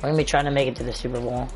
We're gonna be trying to make it to the Super Bowl.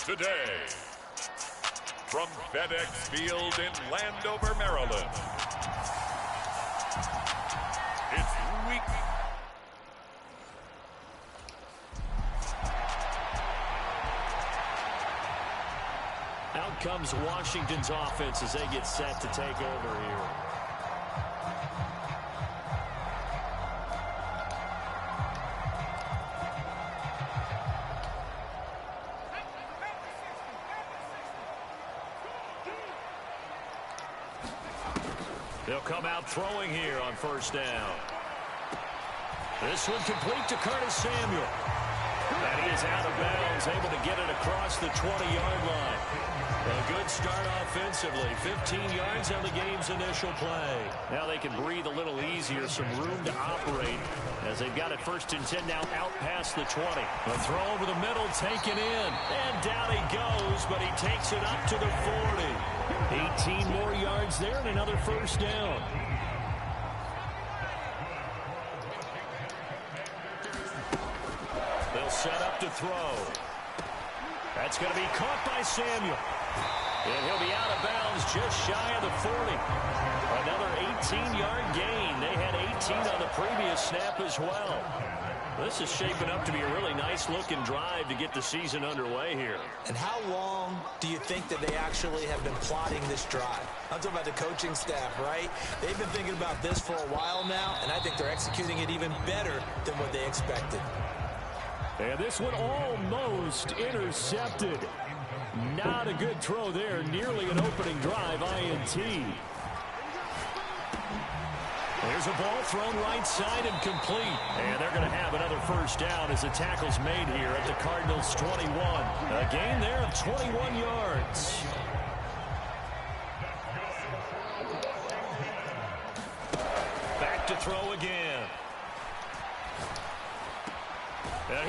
Today, from FedEx Field in Landover, Maryland, it's week. Out comes Washington's offense as they get set to take over here. They'll come out throwing here on first down. This one complete to Curtis Samuel. And he is out of bounds, able to get it across the 20-yard line. A good start offensively. 15 yards on the game's initial play. Now they can breathe a little easier, some room to operate as they've got it 1st and 10 now out past the 20. A throw over the middle, taken in. And down he goes, but he takes it up to the 40. 18 more yards there and another first down. They'll set up to throw. That's going to be caught by Samuel. And he'll be out of bounds just shy of the 40. Another 18-yard gain. They had 18 on the previous snap as well. This is shaping up to be a really nice-looking drive to get the season underway here. And how long do you think that they actually have been plotting this drive? I'm talking about the coaching staff, right? They've been thinking about this for a while now, and I think they're executing it even better than what they expected. And this one almost intercepted. Not a good throw there. Nearly an opening drive, INT. There's a ball thrown right side and complete. And they're going to have another first down as the tackle's made here at the Cardinals' 21. A gain there of 21 yards. Back to throw again.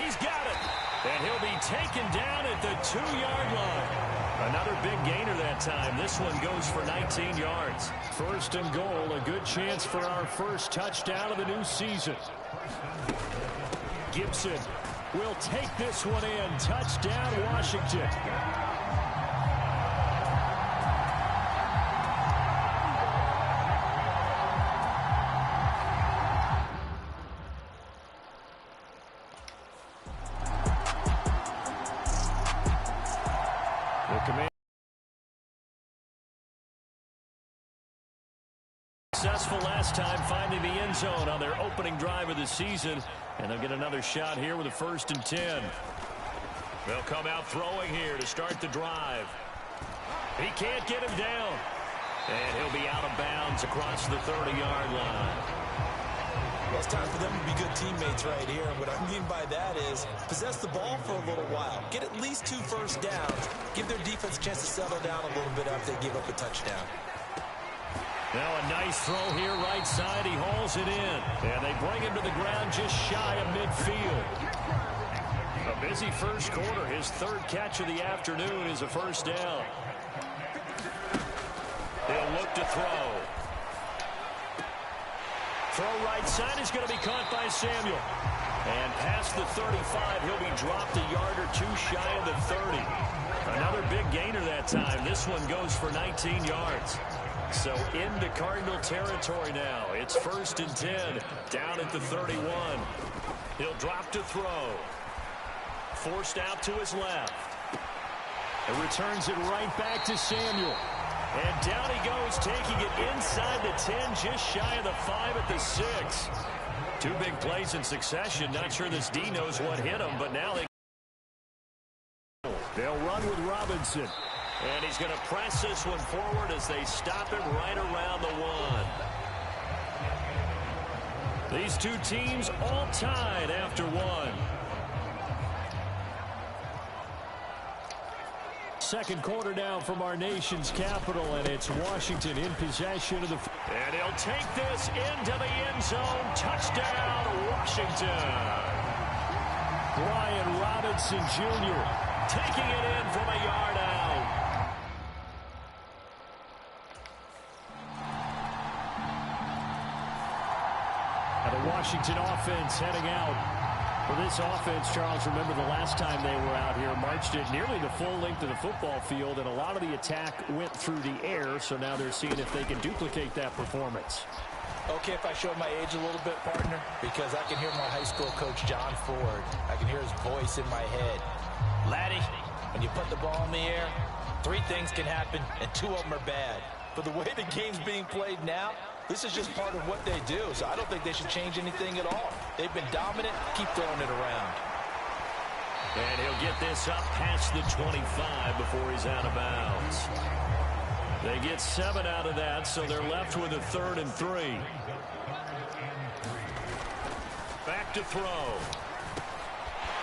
He's got it. And he'll be taken down at the 2-yard line. Another big gainer that time. This one goes for 19 yards. 1st and goal. A good chance for our first touchdown of the new season. Gibson will take this one in. Touchdown, Washington. successful last time finding the end zone on their opening drive of the season. And they'll get another shot here with a 1st and 10. They'll come out throwing here to start the drive. He can't get him down. And he'll be out of bounds across the 30-yard line. Well, it's time for them to be good teammates right here. And what I mean by that is possess the ball for a little while. Get at least 2 first downs. Give their defense a chance to settle down a little bit after they give up a touchdown. Now a nice throw here right side. He hauls it in. And they bring him to the ground just shy of midfield. A busy first quarter. His 3rd catch of the afternoon is a 1st down. He'll look to throw. Throw right side is going to be caught by Samuel. And past the 35, he'll be dropped a yard or 2 shy of the 30. Another big gainer that time. This one goes for 19 yards. So into Cardinal territory now. It's 1st and 10 down at the 31. He'll drop to throw. Forced out to his left. And returns it right back to Samuel. And down he goes, taking it inside the 10, just shy of the 5 at the 6. 2 big plays in succession. Not sure this D knows what hit him, but now they'll run with Robinson. And he's going to press this one forward as they stop him right around the 1. These 2 teams all tied after 1. Second quarter now from our nation's capital, and it's Washington in possession of the... And he'll take this into the end zone. Touchdown, Washington. Brian Robinson Jr. taking it in from a yard out. And the Washington offense heading out. For this offense, Charles, remember the last time they were out here, marched it nearly the full length of the football field, and a lot of the attack went through the air, so now they're seeing if they can duplicate that performance. Okay, if I show my age a little bit, partner, because I can hear my high school coach, John Ford. I can hear his voice in my head. Laddie, when you put the ball in the air, 3 things can happen, and 2 of them are bad. But the way the game's being played now, this is just part of what they do, so I don't think they should change anything at all. They've been dominant. Keep throwing it around. And he'll get this up past the 25 before he's out of bounds. They get 7 out of that, so they're left with a 3rd and 3. Back to throw.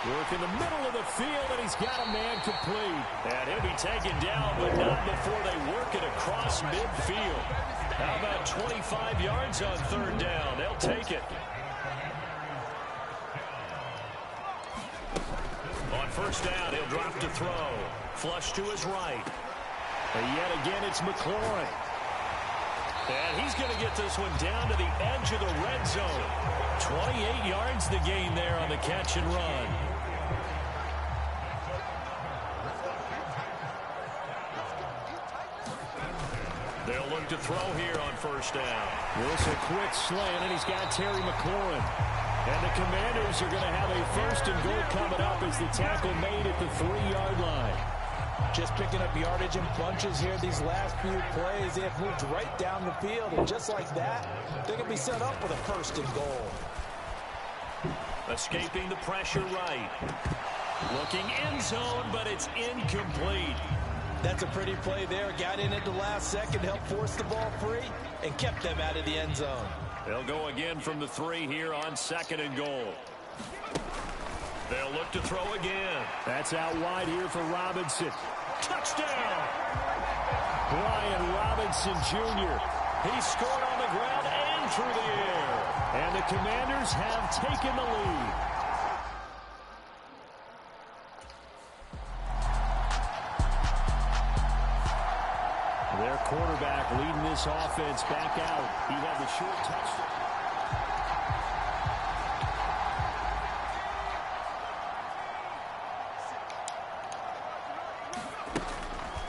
Work in the middle of the field, and he's got a man complete. And he'll be taken down, but not before they work it across midfield. How about 25 yards on 3rd down? They'll take it. On 1st down, he'll drop to throw. Flush to his right. And yet again, it's McLaurin. And he's going to get this one down to the edge of the red zone. 28 yards the gain there on the catch and run. They'll look to throw here on 1st down. This a quick slant, and he's got Terry McLaurin. And the Commanders are going to have a 1st and goal coming up as the tackle made at the 3-yard line. Just picking up yardage in bunches here these last few plays. They have moved right down the field, and just like that, they're going to be set up with a 1st and goal. Escaping the pressure right. Looking end zone, but it's incomplete. That's a pretty play there. Got in at the last second, helped force the ball free, and kept them out of the end zone. They'll go again from the 3 here on 2nd and goal. They'll look to throw again. That's out wide here for Robinson. Touchdown! Brian Robinson Jr. He scored on the ground and through the air. And the Commanders have taken the lead. Their quarterback leading this offense back out. He had the short touchdown.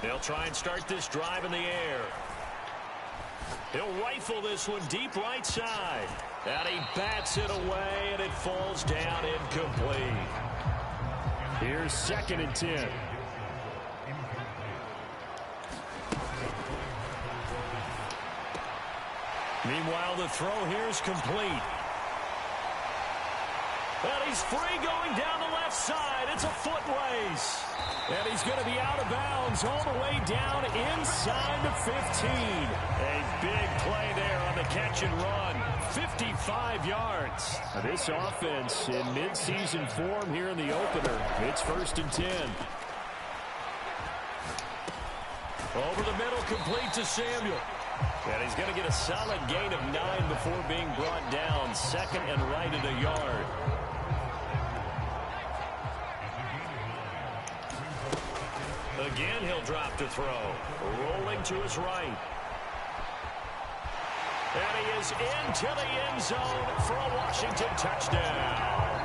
They'll try and start this drive in the air. He'll rifle this one deep right side. And he bats it away, and it falls down incomplete. Here's 2nd and 10. Meanwhile, the throw here is complete. And he's free going down the left side. It's a foot race. And he's going to be out of bounds all the way down inside the 15. A big play there on the catch and run. 55 yards. This offense in midseason form here in the opener. It's 1st and 10. Over the middle, complete to Samuel. And he's going to get a solid gain of 9 before being brought down. 2nd and right at a yard. Again, he'll drop to throw. Rolling to his right. And he is into the end zone for a Washington touchdown.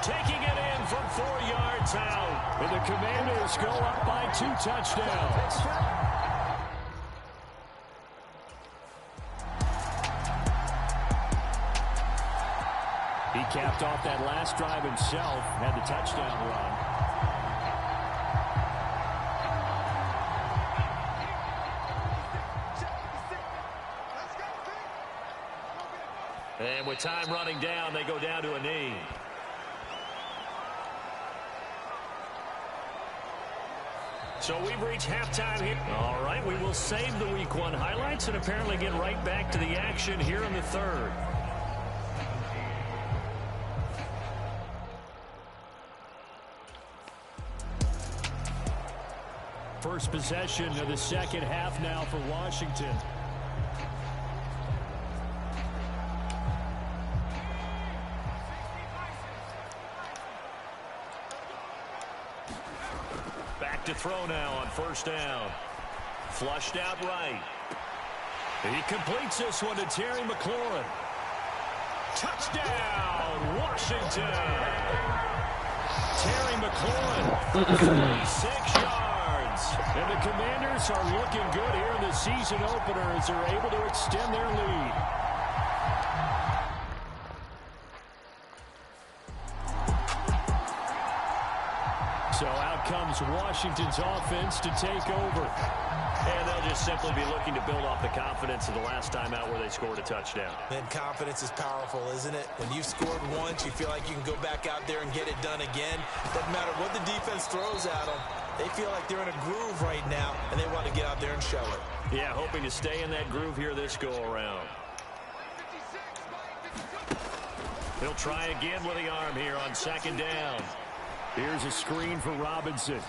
Taking it in from 4 yards out. And the Commanders go up by 2 touchdowns. He capped off that last drive himself, had the touchdown run. And with time running down, they go down to a knee. So we've reached halftime here. All right, we will save the Week 1 highlights and apparently get right back to the action here in the 3rd. First possession of the second half now for Washington. Back to throw now on 1st down. Flushed out right. He completes this one to Terry McLaurin. Touchdown, Washington. Terry McLaurin, 36 yards. And the Commanders are looking good here in the season opener as they're able to extend their lead. So out comes Washington's offense to take over. And they'll just simply be looking to build off the confidence of the last time out where they scored a touchdown. And confidence is powerful, isn't it? When you've scored once, you feel like you can go back out there and get it done again. Doesn't matter what the defense throws at them. They feel like they're in a groove right now, and they want to get out there and show it. Yeah, hoping to stay in that groove here this go-around. He'll try again with the arm here on 2nd down. Here's a screen for Robinson.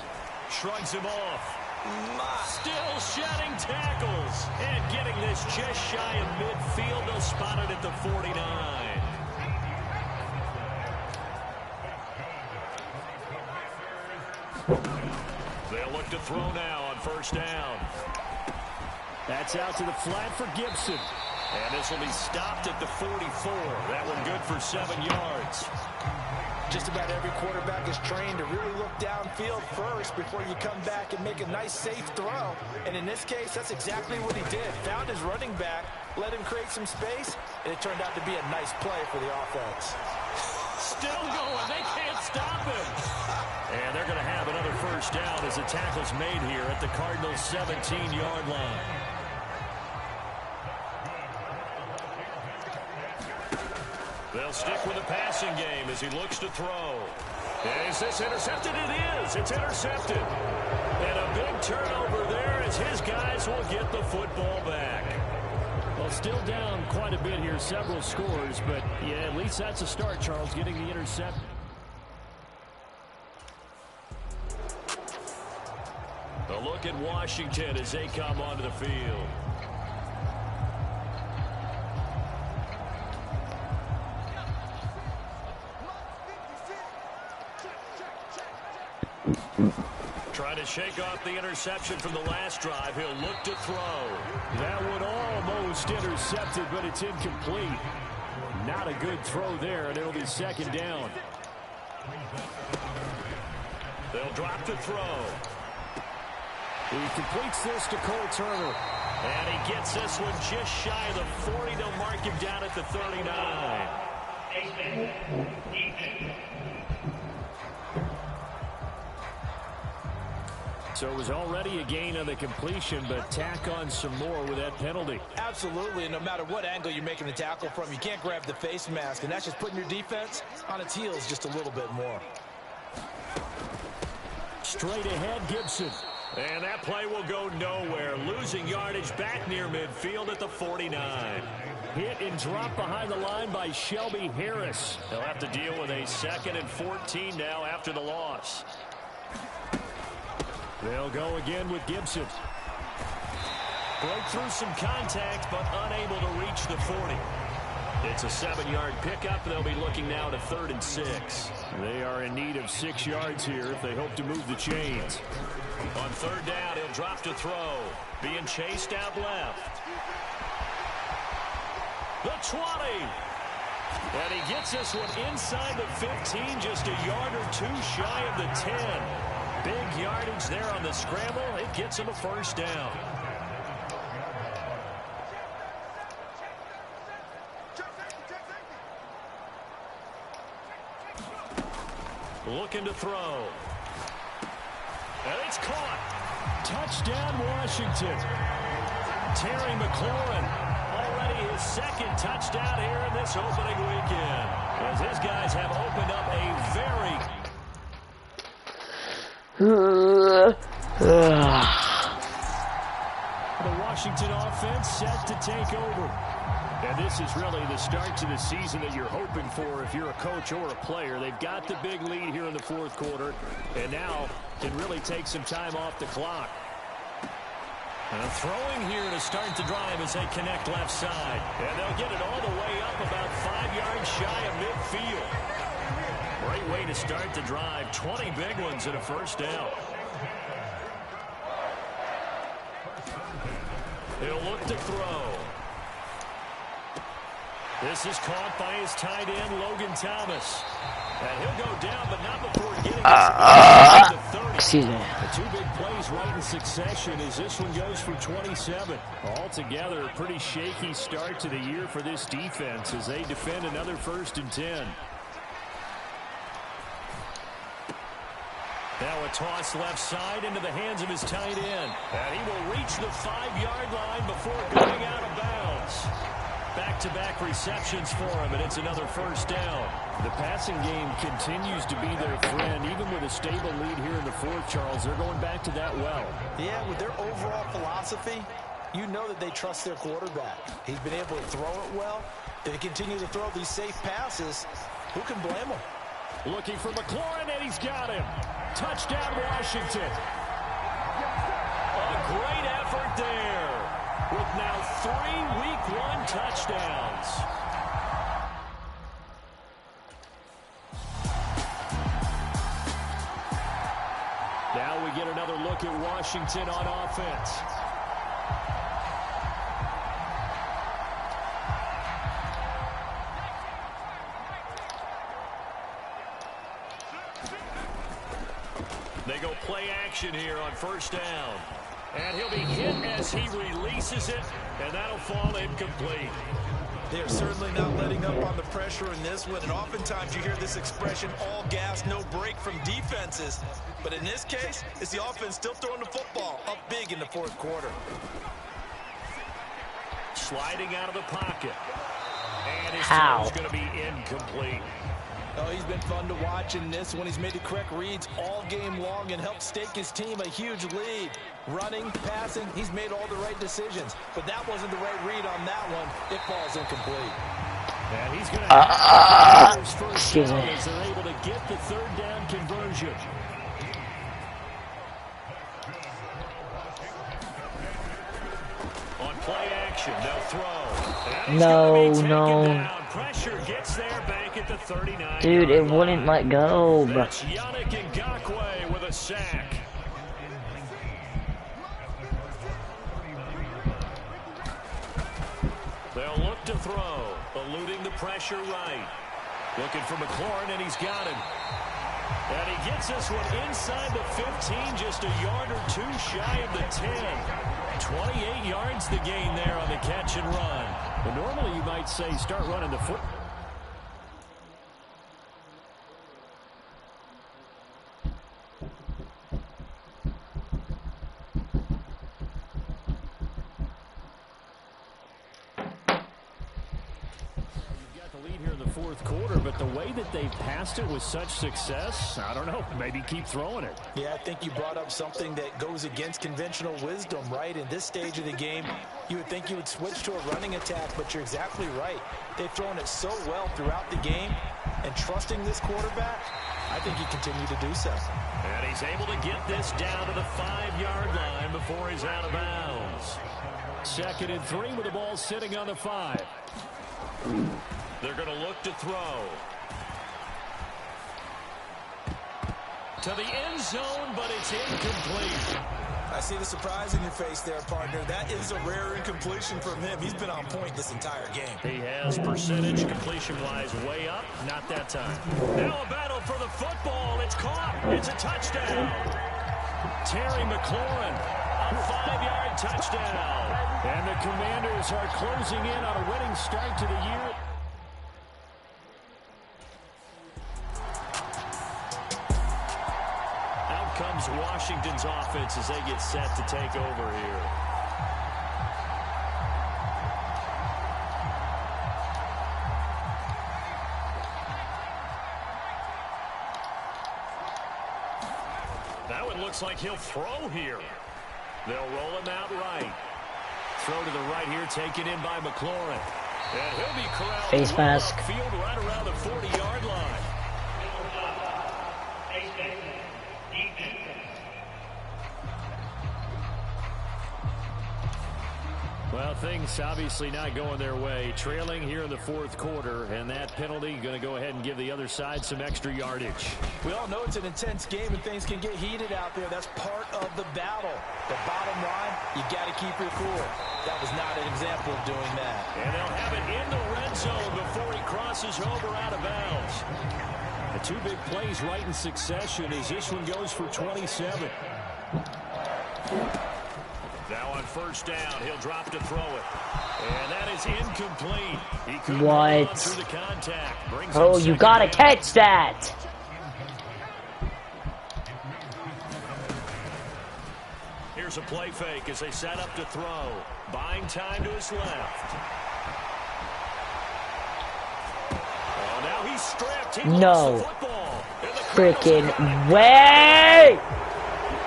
Shrugs him off. Still shedding tackles. And getting this just shy of midfield. They'll spot it at the 49. They'll look to throw now on 1st down. That's out to the flat for Gibson. And this will be stopped at the 44. That one good for 7 yards. Just about every quarterback is trained to really look downfield first before you come back and make a nice, safe throw. And in this case, that's exactly what he did. Found his running back, let him create some space, and it turned out to be a nice play for the offense. Still going. They can't stop him. And they're going to have another 1st down as the tackle's made here at the Cardinals' 17-yard line. They'll stick with the passing game as he looks to throw. Is this intercepted? It is. It's intercepted. And a big turnover there as his guys will get the football back. Well, still down quite a bit here, several scores, but yeah, at least that's a start, Charles, getting the interception. A look at Washington as they come onto the field. Trying to shake off the interception from the last drive. He'll look to throw. That one almost intercepted, but it's incomplete. Not a good throw there, and it'll be 2nd down. They'll drop to throw. He completes this to Cole Turner. And he gets this one just shy of the 40. They'll mark him down at the 39. So it was already a gain on the completion, but tack on some more with that penalty. Absolutely, and no matter what angle you're making the tackle from, you can't grab the face mask, and that's just putting your defense on its heels just a little bit more. Straight ahead, Gibson. And that play will go nowhere. Losing yardage back near midfield at the 49. Hit and drop behind the line by Shelby Harris. They'll have to deal with a 2nd and 14 now after the loss. They'll go again with Gibson. Broke through some contact, but unable to reach the 40. It's a 7-yard pickup. They'll be looking now to 3rd and 6. They are in need of 6 yards here if they hope to move the chains. On 3rd down, he'll drop to throw. Being chased out left. The 20. And he gets this one inside the 15, just a yard or two shy of the 10. Big yardage there on the scramble. It gets him a 1st down. Looking to throw. And it's caught. Touchdown, Washington. Terry McLaurin, already his 2nd touchdown here in this opening weekend. As his guys have opened up a very... The Washington offense set to take over. And this is really the start to the season that you're hoping for if you're a coach or a player. They've got the big lead here in the 4th quarter, and now can really take some time off the clock. And throwing here to start the drive as they connect left side. And they'll get it all the way up about 5 yards shy of midfield. Great way to start the drive. 20 big ones and a 1st down. He'll look to throw. This is caught by his tight end, Logan Thomas. And he'll go down, but not before getting to 30. Excuse me. The 2 big plays right in succession as this one goes for 27. Altogether, a pretty shaky start to the year for this defense as they defend another 1st and 10. Now a toss left side into the hands of his tight end. And he will reach the 5-yard line before going out of bounds. Back-to-back receptions for him, and it's another 1st down. The passing game continues to be their friend. Even with a stable lead here in the 4th, Charles, they're going back to that well. Yeah, with their overall philosophy, you know that they trust their quarterback. He's been able to throw it well. They continue to throw these safe passes. Who can blame them? Looking for McLaurin, and he's got him. Touchdown, Washington. A great effort there. With now 3 Week 1 touchdowns. Now we get another look at Washington on offense. They go play action here on 1st down. And he'll be hit as he releases it, and that'll fall incomplete. They're certainly not letting up on the pressure in this one, and oftentimes you hear this expression, all gas, no break from defenses. But in this case, it's the offense still throwing the football up big in the 4th quarter. Sliding out of the pocket. And his throw is going to be incomplete. Oh, he's been fun to watch in this one. He's made the correct reads all game long and helped stake his team a huge lead. Running, passing, he's made all the right decisions. But that wasn't the right read on that one. It falls incomplete. And he's going to have his first down as they're able to get the 3rd down conversion. On play action, they'll throw. No. Pressure gets there back at the 39. Dude, it wouldn't let go. That's Yannick Ngakoue with a sack. They'll look to throw, eluding the pressure right. Looking for McLaurin, and he's got him. And he gets this one inside the 15, just a yard or 2 shy of the 10. 28 yards the gain there on the catch and run. But normally you might say start running the foot. the lead here in the fourth quarter, but the way that they've passed it with such success, I don't know, maybe keep throwing it. Yeah, I think you brought up something that goes against conventional wisdom, right? In this stage of the game, you would think you would switch to a running attack, but you're exactly right. They've thrown it so well throughout the game, and trusting this quarterback, I think he continued to do so. And he's able to get this down to the 5-yard line before he's out of bounds. 2nd and 3 with the ball sitting on the 5. They're going to look to throw. To the end zone, but it's incomplete. I see the surprise in your face there, partner. That is a rare incompletion from him. He's been on point this entire game. He has percentage completion-wise way up. Not that time. Now a battle for the football. It's caught. It's a touchdown. Terry McLaurin, a 5-yard touchdown. And the Commanders are closing in on a winning start to the year. Out comes Washington's offense as they get set to take over here. That one looks like he'll throw here. They'll roll him out right. Throw to the right here, taken in by McLaurin. And he'll be corralled face mask. Field right around the 40-yard line. Well, things obviously not going their way. Trailing here in the fourth quarter, and that penalty going to go ahead and give the other side some extra yardage. We all know it's an intense game and things can get heated out there. That's part of the battle. But bottom line, you got to keep your cool. That was not an example of doing that. And they'll have it in the red zone before he crosses over out of bounds. The 2 big plays right in succession as this one goes for 27. Now on first down, he'll drop to throw it. And that is incomplete. He couldn't run through the contact. Oh, you gotta catch that. Here's a play fake as they set up to throw. Buying time to his left. Oh, now he's stripped. He no. the football. Freaking way.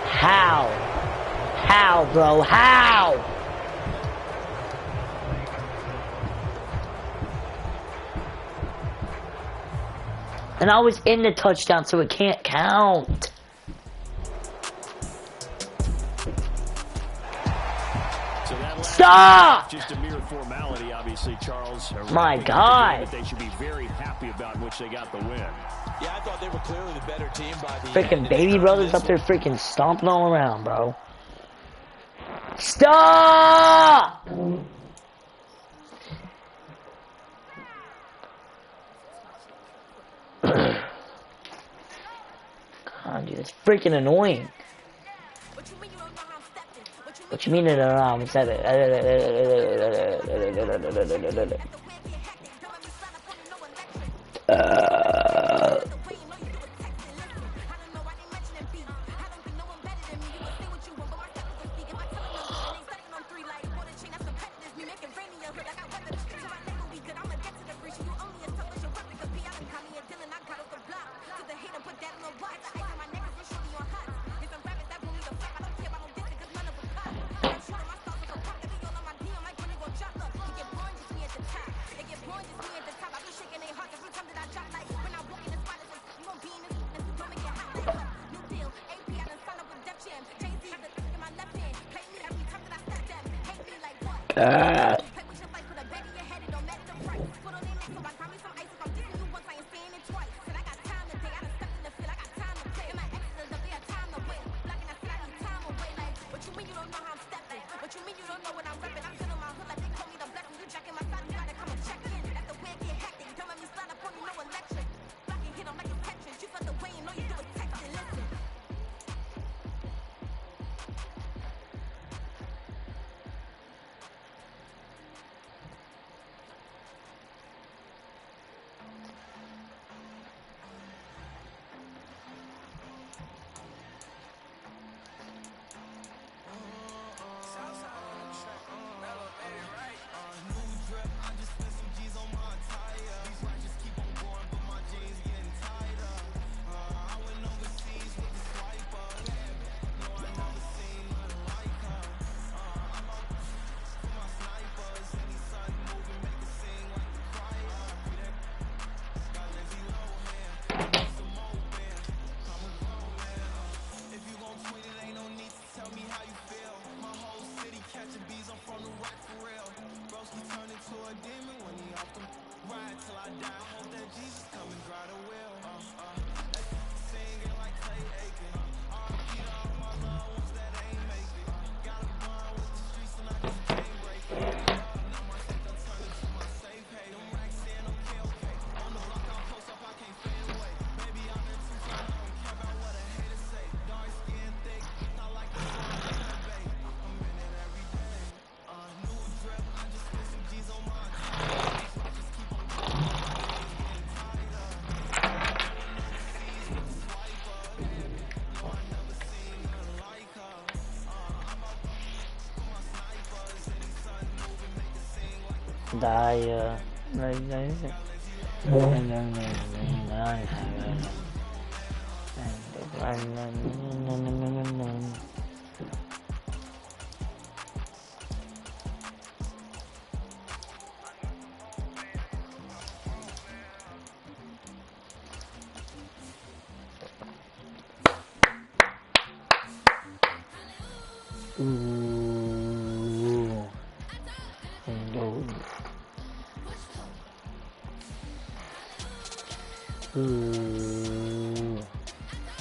How? How, bro? How? And I was in the touchdown, so it can't count. So that stop! Just a mere formality, obviously, Charles. My God. That they should be very happy about in which they got the win. Yeah, I thought they were clearly the better team by the freaking baby brothers up there freaking stomping all around, bro. Stop! God, dude, it's freaking annoying. What you mean it around?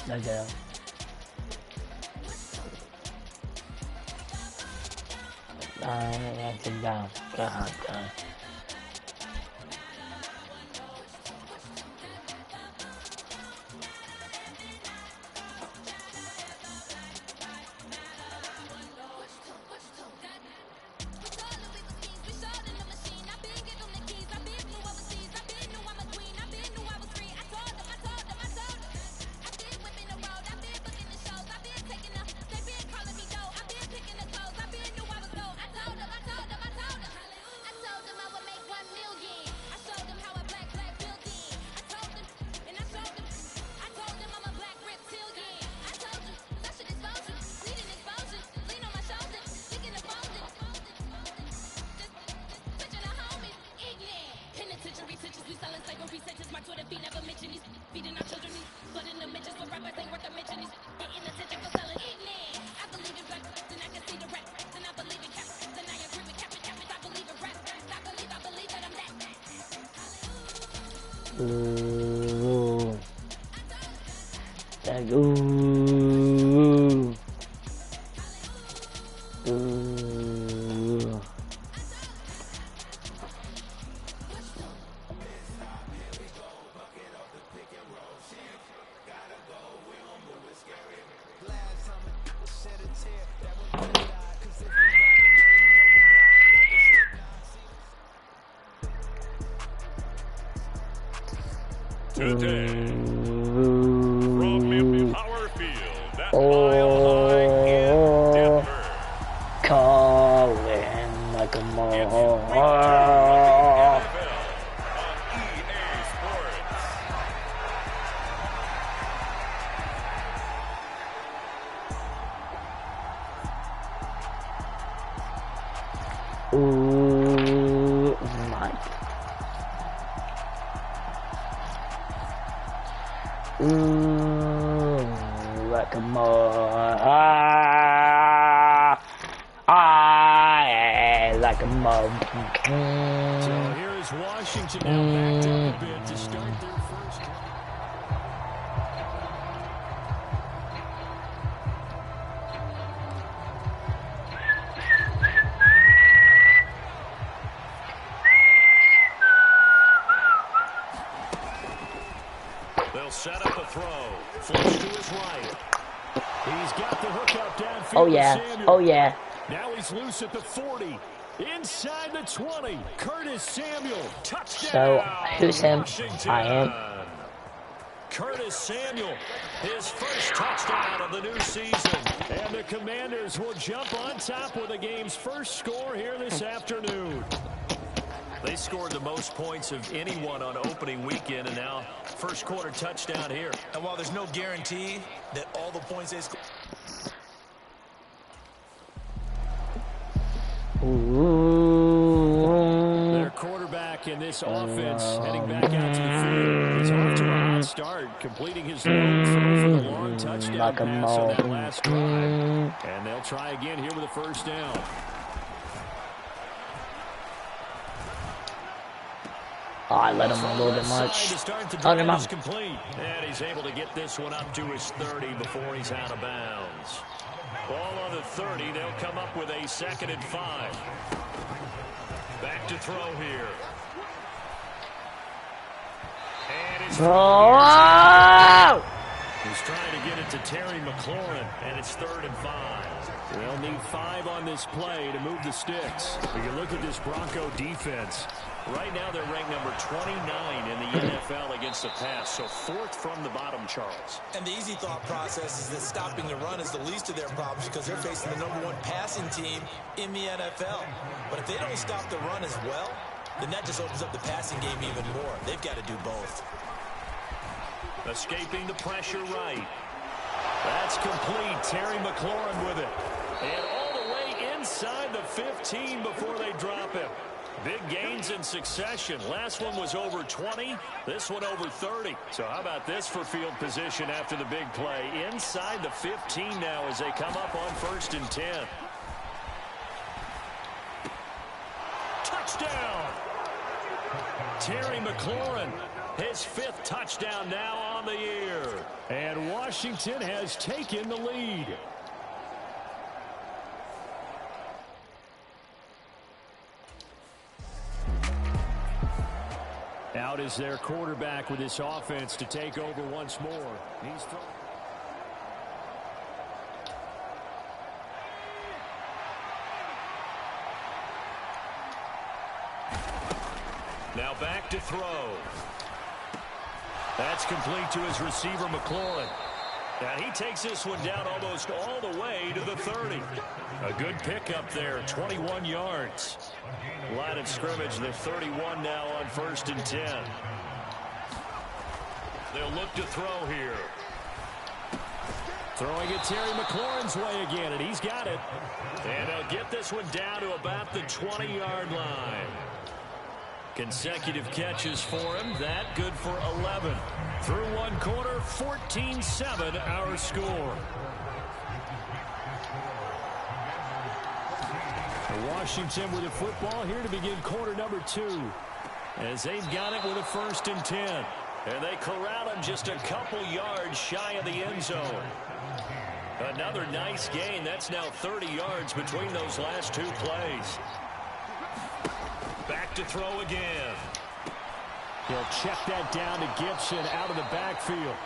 Right there. That's it down. God, God. Ooh. That, ooh. Ooh. Today, from Indy Power Field at Mile High in Denver, Calling like a it's mole. week 2 of the NFL on EA Sports. Ooh, my. Ooh, like a mole. Like a mole. So here is Washington now backed up a bit to start their first drive. They'll set up a throw. Flips to his right. He's got the hook up downfield. Oh yeah, oh yeah. Now he's loose at the 40. Inside the 20. Curtis Samuel. Touchdown. So, who's him? Washington. I am. Curtis Samuel. His first touchdown of the new season. And the Commanders will jump on top with the game's first score here this afternoon. They scored the most points of anyone on opening weekend, and now first quarter touchdown here. And while there's no guarantee that all the points they score... Their quarterback in this offense heading back out to the field. He's off to a hot start, completing his lone throw for the long touchdown pass on that last drive. And they'll try again here with a first down. Oh, I let him a little bit much. Oh, never mind. Complete. And he's able to get this one up to his 30 before he's out of bounds. Ball on the 30. They'll come up with a 2nd and 5. Back to throw here. And it's he's trying to get it to Terry McLaurin, and it's 3rd and 5. They'll need 5 on this play to move the sticks. If you look at this Bronco defense, right now they're ranked number 29 in the NFL against the pass, so 4th from the bottom, Charles. And the easy thought process is that stopping the run is the least of their problems because they're facing the #1 passing team in the NFL. But if they don't stop the run as well, then that just opens up the passing game even more. They've got to do both. Escaping the pressure right. That's complete. Terry McLaurin with it. And all the way inside the 15 before they drop him. Big gains in succession. Last one was over 20. This one over 30. So how about this for field position after the big play? Inside the 15 now as they come up on 1st and 10. Touchdown! Terry McLaurin, his 5th touchdown now on the year. And Washington has taken the lead. Out is their quarterback with this offense to take over once more. He's now back to throw. That's complete to his receiver, McLaurin. And he takes this one down almost all the way to the 30. A good pickup there, 21 yards. Line of scrimmage, the 31 now on 1st and 10. They'll look to throw here. Throwing it Terry McLaurin's way again, and he's got it. And they'll get this one down to about the 20-yard line. Consecutive catches for him. That good for 11. Through one quarter, 14-7 our score. Washington with the football here to begin quarter number 2. As they've got it with a 1st and 10. And they corral him just a couple yards shy of the end zone. Another nice gain. That's now 30 yards between those last 2 plays. Back to throw again. He'll check that down to Gibson out of the backfield.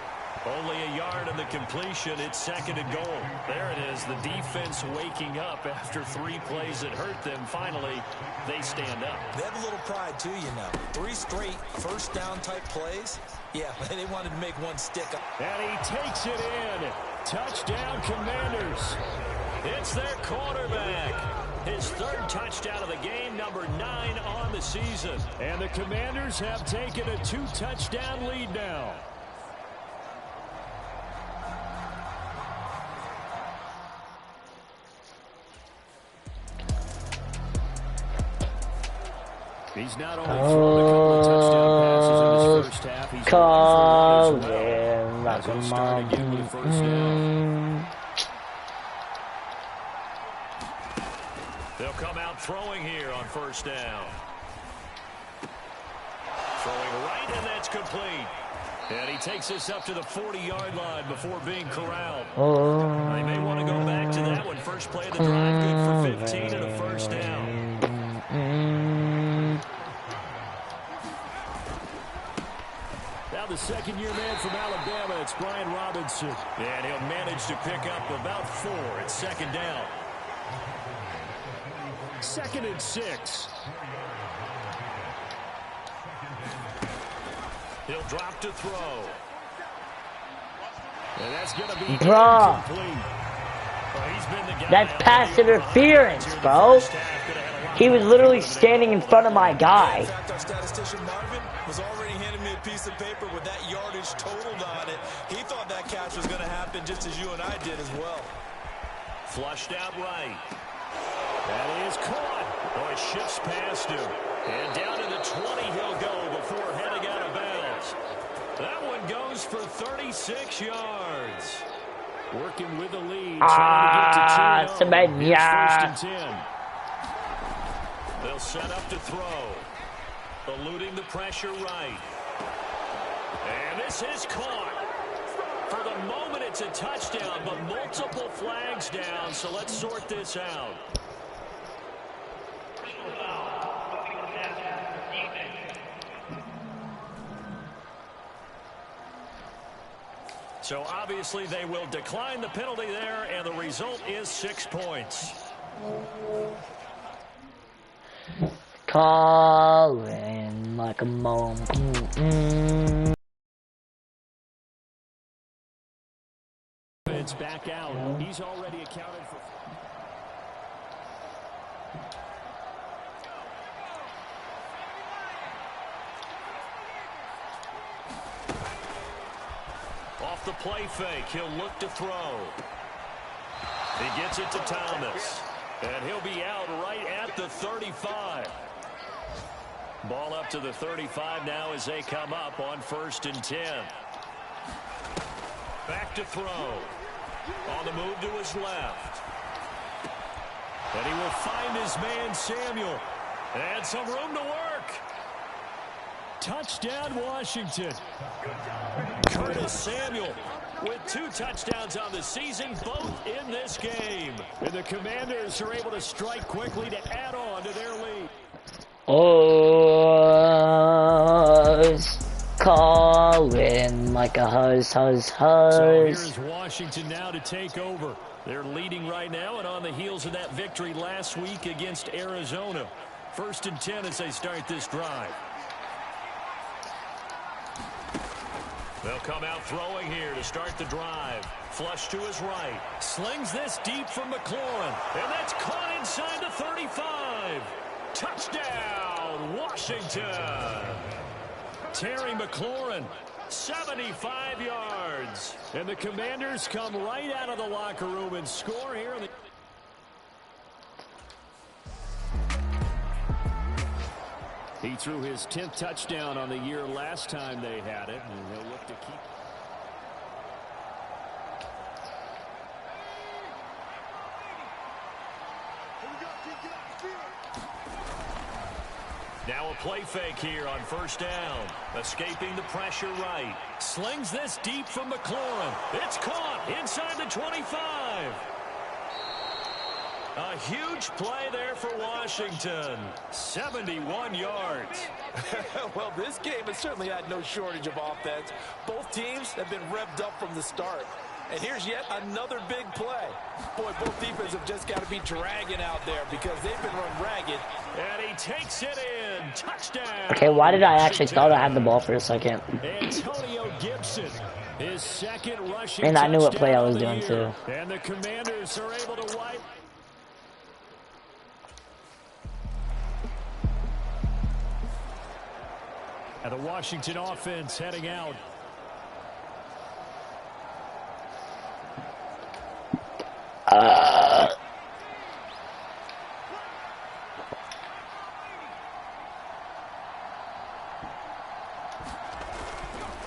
Only a yard on the completion. It's 2nd and goal. There it is. The defense waking up after 3 plays that hurt them. Finally, they stand up. They have a little pride, too, you know. 3 straight first down type plays. Yeah, they wanted to make one stick up. And he takes it in. Touchdown, Commanders. It's their quarterback. His 3rd touchdown of the game, number 9 on the season. And the Commanders have taken a 2-touchdown lead now. He's not only thrown a couple of touchdown passes in his first half, he's also started again with a first down. They'll come out throwing here on 1st down. Throwing right, and that's complete. And he takes this up to the 40-yard line before being corralled. They may want to go back to that one. First play of the drive, good for 15 and a 1st down. Now the 2nd-year man from Alabama, it's Brian Robinson. And he'll manage to pick up about 4 at 2nd down. 2nd and 6. He'll drop to throw. And that's going to be incomplete. Well, he's been the guy. That's pass interference, bro. He was literally standing in front of my guy. In fact, our statistician Marvin was already handing me a piece of paper with that yardage totaled on it. He thought that catch was going to happen just as you and I did as well. Flushed out right. That is caught. Oh, it shifts past him. And down to the 20 he'll go before heading out of bounds. That one goes for 36 yards. Working with the lead. Trying to get to 2-0. It's 1st and 10. They'll set up to throw. Eluding the pressure right. And this is caught. For the moment, it's a touchdown, but multiple flags down, so let's sort this out. So obviously they will decline the penalty there, and the result is 6 points. Calling like a mom. It's back out. He's already accounted for. Off the play fake, he'll look to throw. He gets it to Thomas. And he'll be out right at the 35. Ball up to the 35 now as they come up on 1st and 10. Back to throw. On the move to his left. And he will find his man Samuel. And some room to work. Touchdown, Washington. Curtis Samuel with 2 touchdowns on the season, both in this game. And the Commanders are able to strike quickly to add on to their lead. Oh, calling like a huzz. So here's Washington now to take over. They're leading right now and on the heels of that victory last week against Arizona. 1st and 10 as they start this drive. They'll come out throwing here to start the drive. Flush to his right. Slings this deep from McLaurin. And that's caught inside the 35. Touchdown, Washington. Terry McLaurin, 75 yards. And the Commanders come right out of the locker room and score here. He threw his 10th touchdown on the year last time they had it, and they'll look to keep. Now a play fake here on 1st down. Escaping the pressure right. Slings this deep from McLaurin. It's caught inside the 25. A huge play there for Washington. 71 yards. Well, this game has certainly had no shortage of offense. Both teams have been revved up from the start. And here's yet another big play. Boy, both defenses have just got to be dragging out there because they've been run ragged. And he takes it in. Touchdown. Okay, why did I actually thought I had the ball for a second? Antonio Gibson, his 2nd rushing And I knew what play I was touchdown doing of the year. And the Commanders are able to wipe. And the Washington offense heading out.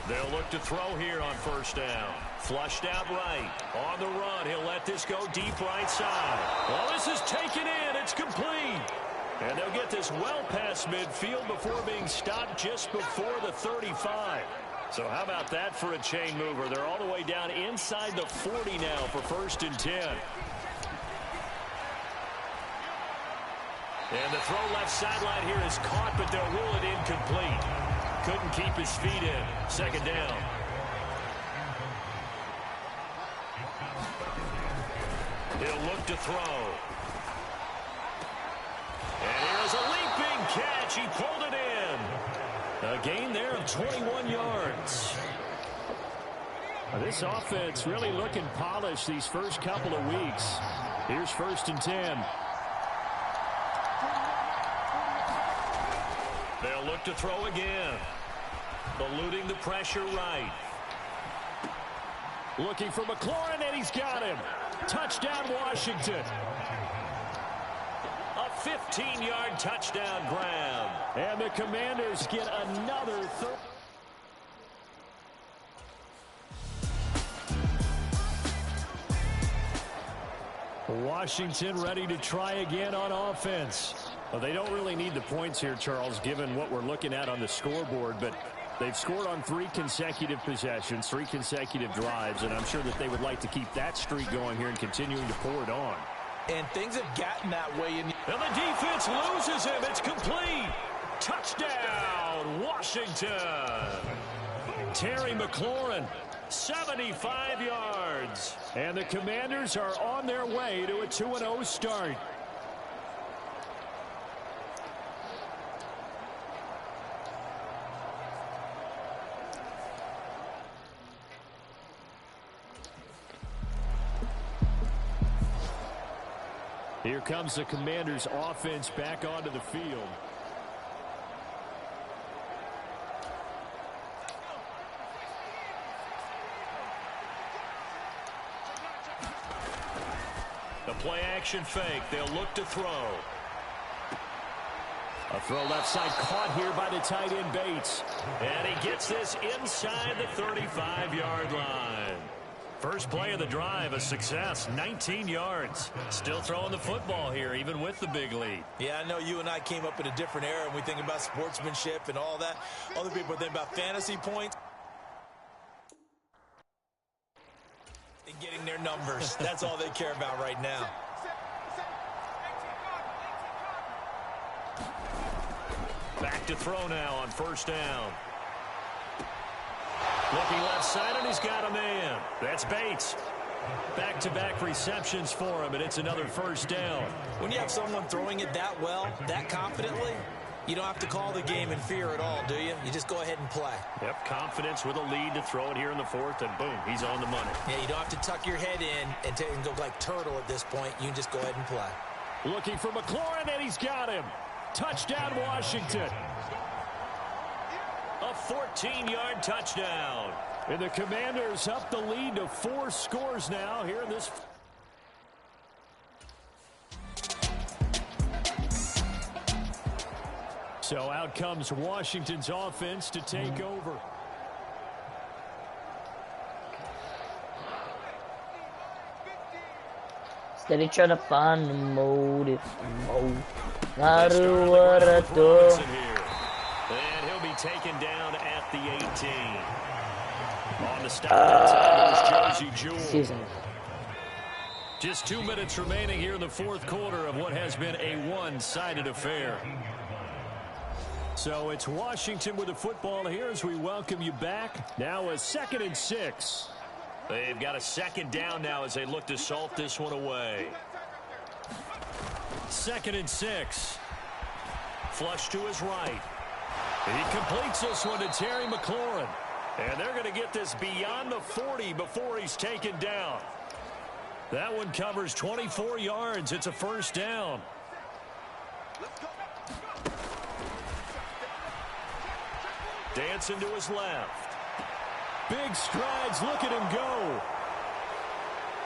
They'll look to throw here on 1st down. Flushed out right. On the run, he'll let this go deep right side. Well, this is taken in. It's complete. And they'll get this well past midfield before being stopped just before the 35. So how about that for a chain mover? They're all the way down inside the 40 now for 1st and 10. And the throw left sideline here is caught, but they'll rule it incomplete. Couldn't keep his feet in. 2nd down. He'll look to throw. And here's a leaping catch. He pulled it in. A gain there of 21 yards. This offense really looking polished these first couple of weeks. Here's 1st and 10. They'll look to throw again. Eluding the pressure right. Looking for McLaurin, and he's got him. Touchdown, Washington. A 15-yard touchdown grab. And the Commanders get another third. Washington ready to try again on offense. Well, they don't really need the points here, Charles, given what we're looking at on the scoreboard, but they've scored on 3 consecutive possessions, 3 consecutive drives, and I'm sure that they would like to keep that streak going here and continuing to pour it on. And things have gotten that way. And the defense loses him. It's complete. Touchdown, Washington. Terry McLaurin, 75 yards. And the Commanders are on their way to a 2-0 start. Here comes the Commanders' offense back onto the field. The play-action fake. They'll look to throw. A throw left side caught here by the tight end Bates. And he gets this inside the 35-yard line. First play of the drive, a success, 19 yards. Still throwing the football here, even with the big lead. Yeah, I know you and I came up in a different era, and we think about sportsmanship and all that. Other people think about fantasy points and getting their numbers. That's all they care about right now. Back to throw now on first down. Looking left side, and he's got a man. That's Bates. Back-to-back receptions for him, and it's another first down. When you have someone throwing it that well, that confidently, you don't have to call the game in fear at all, do you? You just go ahead and play. Yep, confidence with a lead to throw it here in the 4th, and boom, he's on the money. Yeah, you don't have to tuck your head in and go like turtle at this point. You can just go ahead and play. Looking for McLaurin, and he's got him. Touchdown, Washington. A 14-yard touchdown. And the Commanders up the lead to 4 scores now here in this. So out comes Washington's offense to take over. Steady trying to find the motive. And he'll be taken down at the 18. On the stop that time, Jersey Jewell. Just 2 minutes remaining here in the 4th quarter of what has been a one-sided affair. So it's Washington with the football here as we welcome you back. Now a 2nd and 6. They've got a 2nd down now as they look to salt this one away. 2nd and 6. Flush to his right. He completes this one to Terry McLaurin. And they're going to get this beyond the 40 before he's taken down. That one covers 24 yards. It's a first down. Dancing to his left. Big strides. Look at him go.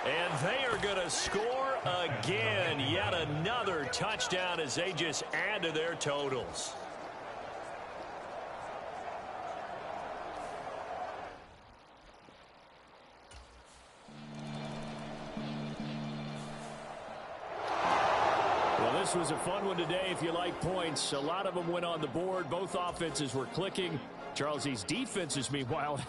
And they are going to score again. Yet another touchdown as they just add to their totals. This was a fun one today if you like points. A lot of them went on the board. Both offenses were clicking. Charles, these defenses, meanwhile,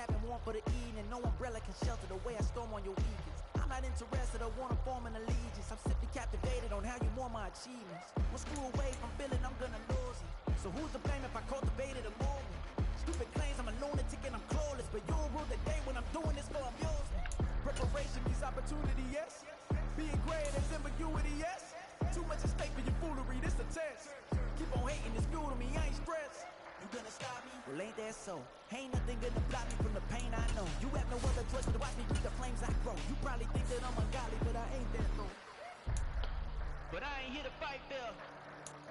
cabin warm for the evening. No umbrella can shelter the way I storm on your weekends. I'm not interested or want to form an allegiance. I'm simply captivated on how you want my achievements. One screw away from feeling I'm gonna lose it. So who's to blame if I cultivated a movement? Stupid claims I'm a lunatic and I'm clueless, but you'll rule the day when I'm doing this for amusement. Preparation means opportunity, yes. Being great is ambiguity, yes. Too much at stake for your foolery, this a test. Keep on hating, it's fuel to me, I ain't stressed. You gonna stop me? Well, ain't that so? Ain't nothing gonna block me from the pain I know. You have no other choice but to watch me reach the flames I grow. You probably think that I'm ungodly, but I ain't that though. But I ain't here to fight, Bill.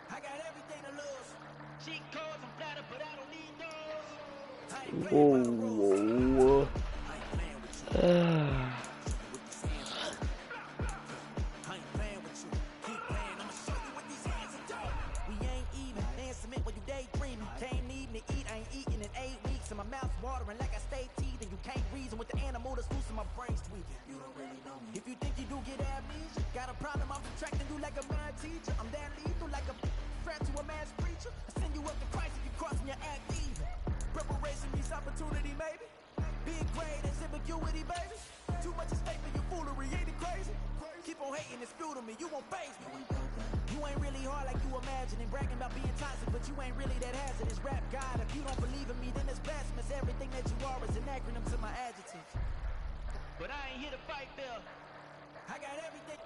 I got everything to lose. Cheat codes, I'm flattered, but I don't need those. I ain't playing by the rules. I ain't playing with you. I ain't playing with you. Keep playing, I'ma show you what these hands are doing. We ain't even. They submit when you daydreaming. Came needing to eat, I ain't eating in 8 weeks. And my mouth's watering like I stay teething. You can't reason with the animal that's loose and my brain's tweaking. You don't really know me. If you think you do get amnesia, got a problem, I'm subtracting you like a mad teacher. I'm that lethal like a threat to a mass preacher. I send you up to Christ if you crossing your act even. Preparation means opportunity, maybe. Being great is ambiguity, baby. Too much at stake for your foolery, ain't it crazy? Keep on hating, it's fuel to me, you won't face me. You ain't really hard like you imagine and bragging about being toxic, but you ain't really that hazardous. Rap God, if you don't believe in me, then it's blasphemous. Everything that you are is an acronym to my adjectives. But I ain't here to fight, Bill. I got everything.